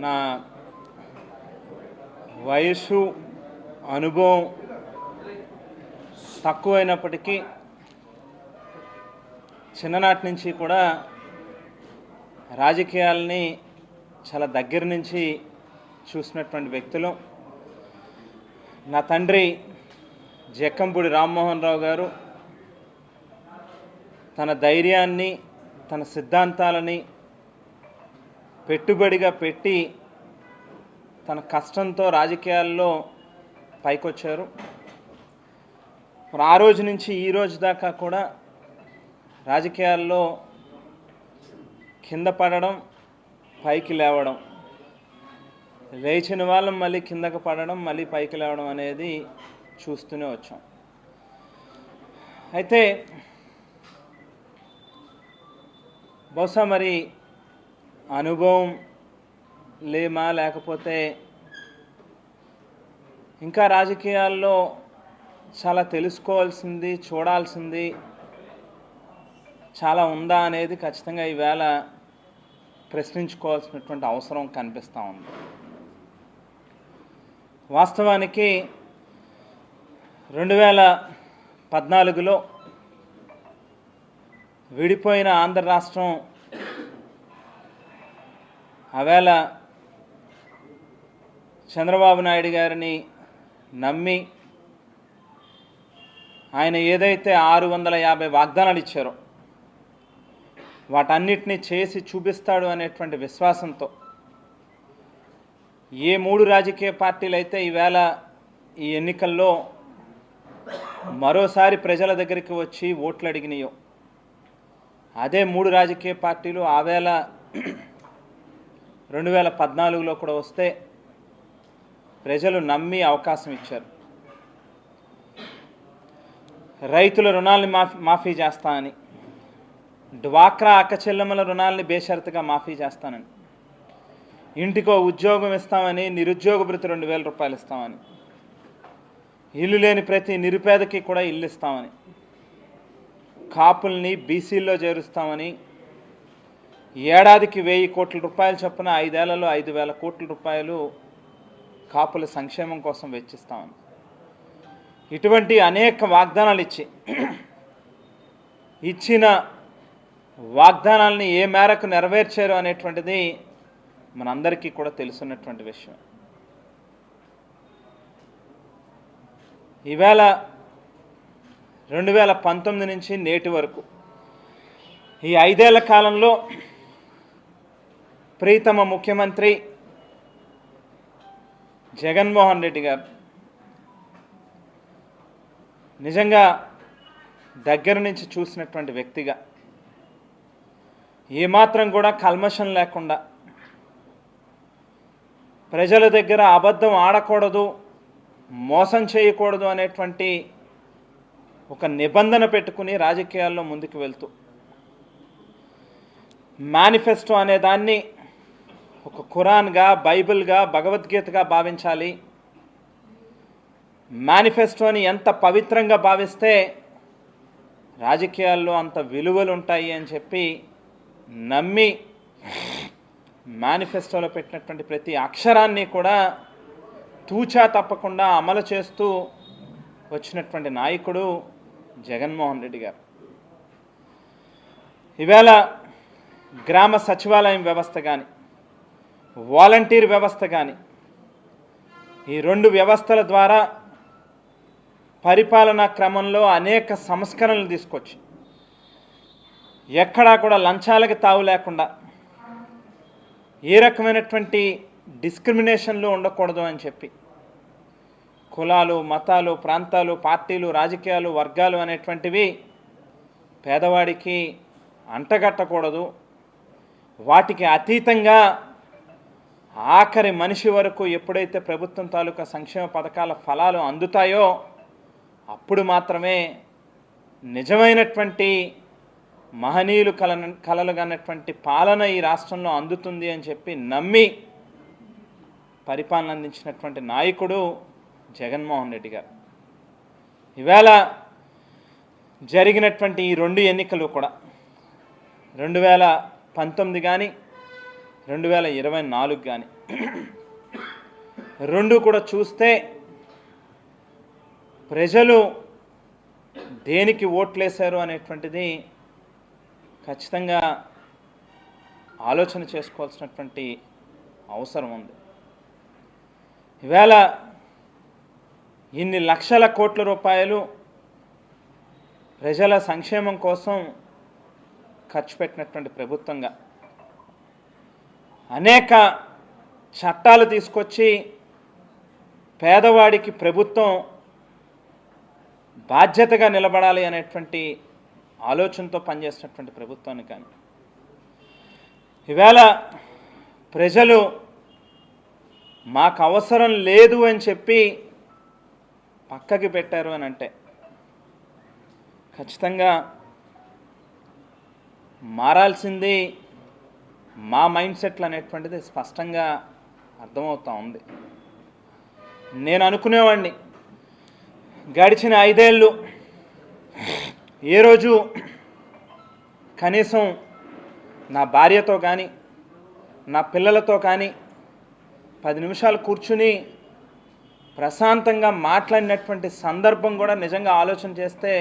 నా వయసు అనుభవం తక్కువైనప్పటికీ చిన్ననాటి నుంచి కూడా రాజకీయాలని చాలా దగ్గర నుంచి చూసినటువంటి వ్యక్తులు. నా తండ్రి జక్కంపూడి రామ్మోహన్ రావు గారు తన ధైర్యాన్ని, తన సిద్ధాంతాలని పెట్టుబడిగా పెట్టి తన కష్టంతో రాజకీయాల్లో పైకొచ్చారు. మరి ఆ రోజు నుంచి ఈ రోజు దాకా కూడా రాజకీయాల్లో కింద పడడం, పైకి లేవడం, లేచిన వాళ్ళం మళ్ళీ కిందకు పడడం, మళ్ళీ పైకి లేవడం అనేది చూస్తూనే వచ్చాం. అయితే బహుశా మరి అనుభవం లేమా, లేకపోతే ఇంకా రాజకీయాల్లో చాలా తెలుసుకోవాల్సింది, చూడాల్సింది చాలా ఉందా అనేది ఖచ్చితంగా ఈవేళ ప్రశ్నించుకోవాల్సినటువంటి అవసరం కనిపిస్తూ ఉంది. వాస్తవానికి 2014లో విడిపోయిన ఆంధ్ర రాష్ట్రం ఆవేళ చంద్రబాబు నాయుడు గారిని నమ్మి ఆయన ఏదైతే 650 వాగ్దానాలు ఇచ్చారో వాటన్నిటినీ చేసి చూపిస్తాడు అనేటువంటి విశ్వాసంతో ఏ 3 రాజకీయ పార్టీలు అయితే ఈవేళ ఈ ఎన్నికల్లో మరోసారి ప్రజల దగ్గరికి వచ్చి ఓట్లు అడిగినాయో అదే 3 రాజకీయ పార్టీలు ఆవేళ 2014లో కూడా వస్తే ప్రజలు నమ్మి అవకాశం ఇచ్చారు. రైతుల రుణాలని మాఫీ చేస్తానని, డ్వాక్రా అక్కచెల్లెమ్మల రుణాలని బేషరతుగా మాఫీ చేస్తానని, ఇంటికో ఉద్యోగం ఇస్తామని, నిరుద్యోగ భృతి 2000 రూపాయలు ఇస్తామని, ఇల్లు లేని ప్రతి నిరుపేదకి కూడా ఇల్లు ఇస్తామని, కాపుల్ని బీసీల్లో చేరుస్తామని, ఏడాదికి 1000 కోట్ల రూపాయలు చొప్పున 5 ఏళ్లలో 5000 కోట్ల రూపాయలు కాపుల సంక్షేమం కోసం వెచ్చిస్తామని, ఇటువంటి అనేక వాగ్దానాలు ఇచ్చిన వాగ్దానాలని ఏ మేరకు నెరవేర్చారు అనేటువంటిది మనందరికీ కూడా తెలుసున్నటువంటి విషయం. ఈవేళ 2019 నుంచి నేటి వరకు ఈ 5 ఏళ్ల కాలంలో ప్రీతమ ముఖ్యమంత్రి జగన్మోహన్ రెడ్డి గారు నిజంగా దగ్గర నుంచి చూసినటువంటి వ్యక్తిగా ఏమాత్రం కూడా కల్మషం లేకుండా ప్రజల దగ్గర అబద్ధం ఆడకూడదు, మోసం చేయకూడదు అనేటువంటి ఒక నిబంధన పెట్టుకుని రాజకీయాల్లో ముందుకు వెళ్తూ మేనిఫెస్టో అనే దాన్ని ఒక ఖురాన్గా, బైబిల్గా, భగవద్గీతగా భావించాలి. మేనిఫెస్టోని ఎంత పవిత్రంగా భావిస్తే రాజకీయాల్లో అంత విలువలు ఉంటాయి అని చెప్పి నమ్మి మేనిఫెస్టోలో పెట్టినటువంటి ప్రతి అక్షరాన్ని కూడా తూచా తప్పకుండా అమలు చేస్తూ వచ్చినటువంటి నాయకుడు జగన్మోహన్ రెడ్డి గారు. ఈవేళ గ్రామ సచివాలయం వ్యవస్థ కానీ, వాలంటీర్ వ్యవస్థ కానీ, ఈ 2 వ్యవస్థల ద్వారా పరిపాలనా క్రమంలో అనేక సంస్కరణలు తీసుకొచ్చి ఎక్కడా కూడా లంచాలకు తావు లేకుండా, ఏ రకమైనటువంటి డిస్క్రిమినేషన్లు ఉండకూడదు అని చెప్పి కులాలు, మతాలు, ప్రాంతాలు, పార్టీలు, రాజకీయాలు, వర్గాలు అనేటువంటివి పేదవాడికి అంటగట్టకూడదు, వాటికి అతీతంగా ఆఖరి మనిషి వరకు ఎప్పుడైతే ప్రభుత్వం తాలూకా సంక్షేమ పథకాల ఫలాలు అందుతాయో అప్పుడు మాత్రమే నిజమైనటువంటి మహనీయులు కలలుగన్నటువంటి పాలన ఈ రాష్ట్రంలో అందుతుంది అని చెప్పి నమ్మి పరిపాలన అందించినటువంటి నాయకుడు జగన్మోహన్ రెడ్డి గారు. ఈవేళ జరిగినటువంటి ఈ 2 ఎన్నికలు కూడా 2019 కానీ 2024 కానీ రెండు కూడా చూస్తే ప్రజలు దేనికి ఓట్లేశారు అనేటువంటిది ఖచ్చితంగా ఆలోచన చేసుకోవాల్సినటువంటి అవసరం ఉంది. ఇవాళ ఇన్ని లక్షల కోట్ల రూపాయలు ప్రజల సంక్షేమం కోసం ఖర్చు పెట్టినటువంటి ప్రభుత్వంగా అనేక చట్టాలు తీసుకొచ్చి పేదవాడికి ప్రభుత్వం బాధ్యతగా నిలబడాలి అనేటువంటి ఆలోచనతో పనిచేస్తున్నటువంటి ప్రభుత్వాన్ని కానీ ఇవాళ ప్రజలు మాకు అవసరం లేదు అని చెప్పి పక్కకి పెట్టారు అని అంటే ఖచ్చితంగా మారాల్సింది మా మైండ్ సెట్లు అనేటువంటిది స్పష్టంగా అర్థమవుతూ ఉంది. నేను అనుకునేవాడిని గడిచిన 5 ఏళ్ళు ఏ రోజు కనీసం నా భార్యతో కానీ నా పిల్లలతో కానీ 10 నిమిషాలు కూర్చుని ప్రశాంతంగా మాట్లాడినటువంటి సందర్భం కూడా నిజంగా ఆలోచన చేస్తే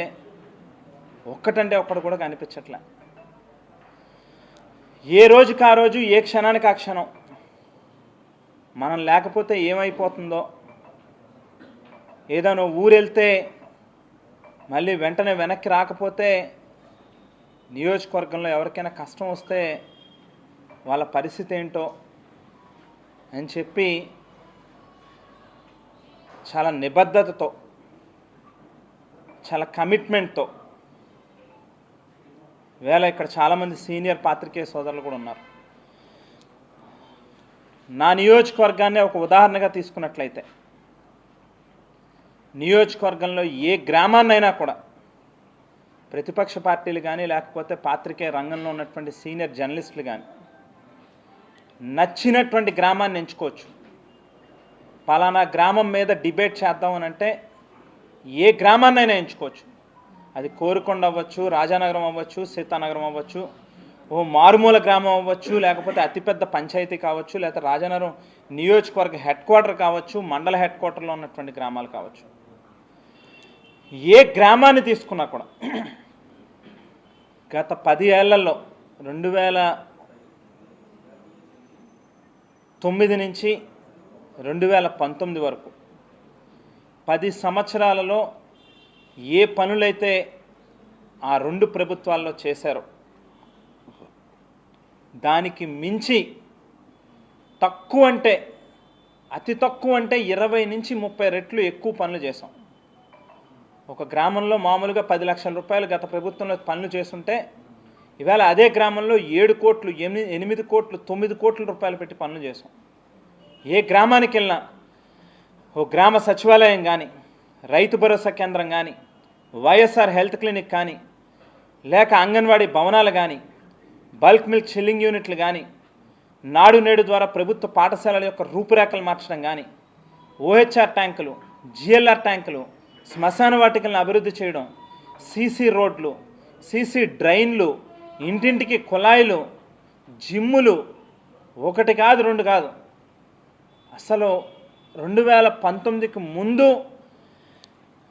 ఒక్కటంటే ఒక్కటి కూడా కనిపించట్లే. ఏ రోజుకి ఆ రోజు, ఏ క్షణానికి ఆ క్షణం మనం లేకపోతే ఏమైపోతుందో, ఏదైనా ఊరు వెళ్తే మళ్ళీ వెంటనే వెనక్కి రాకపోతే నియోజకవర్గంలో ఎవరికైనా కష్టం వస్తే వాళ్ళ పరిస్థితి ఏంటో అని చెప్పి చాలా నిబద్ధతతో, చాలా కమిట్మెంట్తో వేళ ఇక్కడ చాలామంది సీనియర్ పాత్రికేయ సోదరులు కూడా ఉన్నారు. నా నియోజకవర్గాన్ని ఒక ఉదాహరణగా తీసుకున్నట్లయితే నియోజకవర్గంలో ఏ గ్రామాన్నైనా కూడా ప్రతిపక్ష పార్టీలు కానీ లేకపోతే పాత్రికేయ రంగంలో ఉన్నటువంటి సీనియర్ జర్నలిస్టులు కానీ నచ్చినటువంటి గ్రామాన్ని ఎంచుకోవచ్చు. పలానా గ్రామం మీద డిబేట్ చేద్దాం అని అంటే ఏ గ్రామాన్నైనా ఎంచుకోవచ్చు. అది కోరుకొండ అవ్వచ్చు, రాజానగరం అవ్వచ్చు, సీతానగరం అవ్వచ్చు, ఓ మారుమూల గ్రామం అవ్వచ్చు, లేకపోతే అతిపెద్ద పంచాయతీ కావచ్చు, లేకపోతే రాజానగరం నియోజకవర్గ హెడ్ క్వార్టర్ కావచ్చు, మండల హెడ్ క్వార్టర్లో ఉన్నటువంటి గ్రామాలు కావచ్చు. ఏ గ్రామాన్ని తీసుకున్నా కూడా గత 10 ఏళ్లలో 2009 నుంచి 2019 వరకు 10 సంవత్సరాలలో ఏ పనులైతే ఆ 2 ప్రభుత్వాల్లో చేశారో దానికి మించి తక్కువ అంటే అతి తక్కువ అంటే 20 నుంచి 30 రెట్లు ఎక్కువ పనులు చేశాం. ఒక గ్రామంలో మామూలుగా 10 లక్షల రూపాయలు గత ప్రభుత్వంలో పనులు చేస్తుంటే ఇవాళ అదే గ్రామంలో 7 కోట్లు, 8 కోట్లు, 9 కోట్ల రూపాయలు పెట్టి పనులు చేశాం. ఏ గ్రామానికి వెళ్ళినా ఓ గ్రామ సచివాలయం కానీ, రైతు భరోసా కేంద్రం కానీ, వైఎస్ఆర్ హెల్త్ క్లినిక్ కానీ, లేక అంగన్వాడీ భవనాలు కానీ, బల్క్ మిల్క్ చిల్లింగ్ యూనిట్లు కానీ, నాడు నేడు ద్వారా ప్రభుత్వ పాఠశాలల యొక్క రూపురేఖలు మార్చడం కానీ, ఓహెచ్ఆర్ ట్యాంకులు, జిఎల్ఆర్ ట్యాంకులు, శ్మశాన వాటికలను అభివృద్ధి చేయడం, సీసీ రోడ్లు, సీసీ డ్రైన్లు, ఇంటింటికి కుళాయిలు, జిమ్ములు, 1 కాదు 2 కాదు. అసలు 2019కి ముందు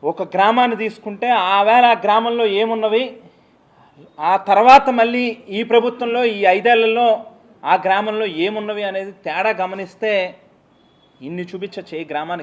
ఒక గ్రామాన్ని తీసుకుంటే ఆ వేళ ఆ గ్రామంలో ఏమున్నవి, ఆ తర్వాత మళ్ళీ ఈ ప్రభుత్వంలో ఈ 5 ఏళ్లలో ఆ గ్రామంలో ఏమున్నవి అనేది తేడా గమనిస్తే ఇన్ని చూపించచ్చు ఏ గ్రామానికి.